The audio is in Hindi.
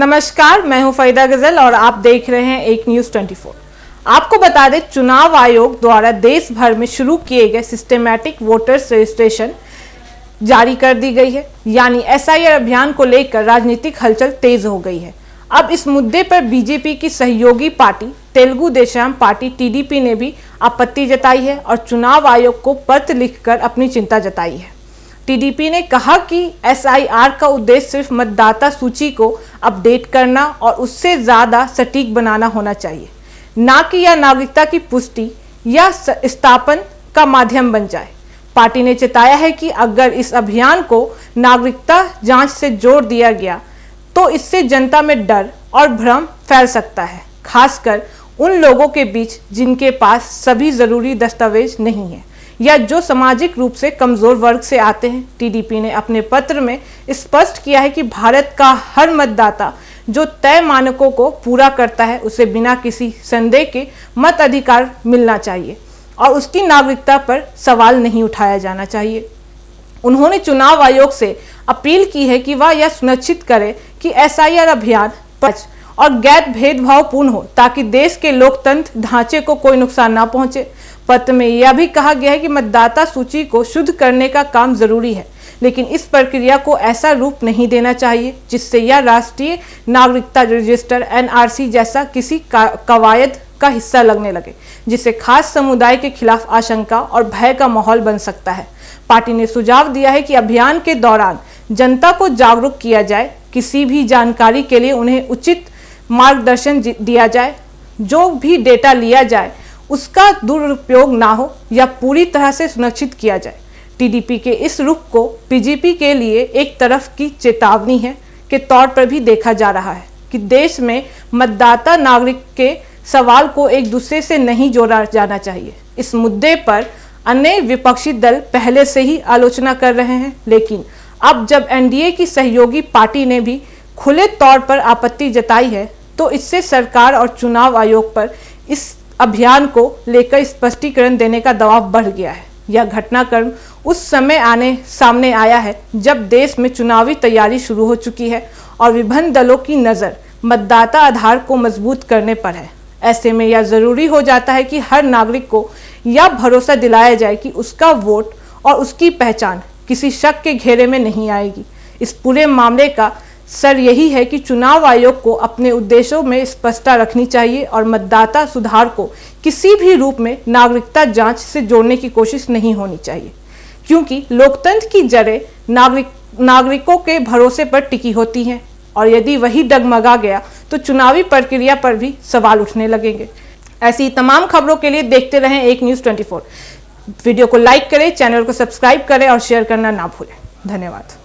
नमस्कार, मैं हूं फरीदा गजल और आप देख रहे हैं एक न्यूज़ 24। आपको बता दें, चुनाव आयोग द्वारा देश भर में शुरू किए गए सिस्टेमैटिक वोटर्स रजिस्ट्रेशन जारी कर दी गई है। यानी SIR अभियान को लेकर राजनीतिक हलचल तेज हो गई है। अब इस मुद्दे पर बीजेपी की सहयोगी party Telugu Desam party TDP ने भी आपत्ति जताई है और चुनाव आयोग को पत्र लिखकर अपनी चिंता जताई है। TDP ने कहा कि SIR का उद्देश्य सिर्फ मतदाता सूची को अपडेट करना और उससे ज़्यादा सटीक बनाना होना चाहिए, ना कि यह नागरिकता की पुष्टि या स्थापन का माध्यम बन जाए। पार्टी ने चेताया है कि अगर इस अभियान को नागरिकता जांच से जोड़ दिया गया तो इससे जनता में डर और भ्रम फैल सकता है, खासकर उन लोगों के बीच जिनके पास सभी ज़रूरी दस्तावेज नहीं है या जो सामाजिक रूप से कमज़ोर वर्ग से आते हैं। TDP ने अपने पत्र में स्पष्ट किया है कि भारत का हर मतदाता जो तय मानकों को पूरा करता है उसे बिना किसी संदेह के मत अधिकार मिलना चाहिए और उसकी नागरिकता पर सवाल नहीं उठाया जाना चाहिए। उन्होंने चुनाव आयोग से अपील की है कि वह यह सुनिश्चित करे कि SIR अभियान पक्ष और गैर भेदभावपूर्ण हो ताकि देश के लोकतंत्र ढांचे को कोई नुकसान ना पहुंचे। पत्र में यह भी कहा गया है कि मतदाता सूची को शुद्ध करने का काम जरूरी है, लेकिन इस प्रक्रिया को ऐसा रूप नहीं देना चाहिए जिससे यह राष्ट्रीय नागरिकता रजिस्टर NRC जैसा किसी कवायद का हिस्सा लगने लगे, जिससे खास समुदाय के खिलाफ आशंका और भय का माहौल बन सकता है। पार्टी ने सुझाव दिया है कि अभियान के दौरान जनता को जागरूक किया जाए, किसी भी जानकारी के लिए उन्हें उचित मार्गदर्शन दिया जाए, जो भी डेटा लिया जाए उसका दुरुपयोग ना हो या पूरी तरह से सुनिश्चित किया जाए। TDP के इस रुख को BJP के लिए एक तरफ की चेतावनी है के तौर पर भी देखा जा रहा है कि देश में मतदाता नागरिक के सवाल को एक दूसरे से नहीं जोड़ा जाना चाहिए। इस मुद्दे पर अन्य विपक्षी दल पहले से ही आलोचना कर रहे हैं, लेकिन अब जब NDA की सहयोगी पार्टी ने भी खुले तौर पर आपत्ति जताई है तो इससे सरकार और चुनाव आयोग पर इस अभियान को लेकर स्पष्टीकरण देने का दबाव बढ़ गया है। यह घटनाक्रम उस समय सामने आया है जब देश में चुनावी तैयारी शुरू हो चुकी है और विभिन्न दलों की नज़र मतदाता आधार को मजबूत करने पर है। ऐसे में यह ज़रूरी हो जाता है कि हर नागरिक को यह भरोसा दिलाया जाए कि उसका वोट और उसकी पहचान किसी शक के घेरे में नहीं आएगी। इस पूरे मामले का सर यही है कि चुनाव आयोग को अपने उद्देश्यों में स्पष्टता रखनी चाहिए और मतदाता सुधार को किसी भी रूप में नागरिकता जांच से जोड़ने की कोशिश नहीं होनी चाहिए, क्योंकि लोकतंत्र की जड़ें नागरिकों के भरोसे पर टिकी होती हैं और यदि वही डगमगा गया तो चुनावी प्रक्रिया पर भी सवाल उठने लगेंगे। ऐसी तमाम खबरों के लिए देखते रहें एक न्यूज़ 24। वीडियो को लाइक करें, चैनल को सब्सक्राइब करें और शेयर करना ना भूलें। धन्यवाद।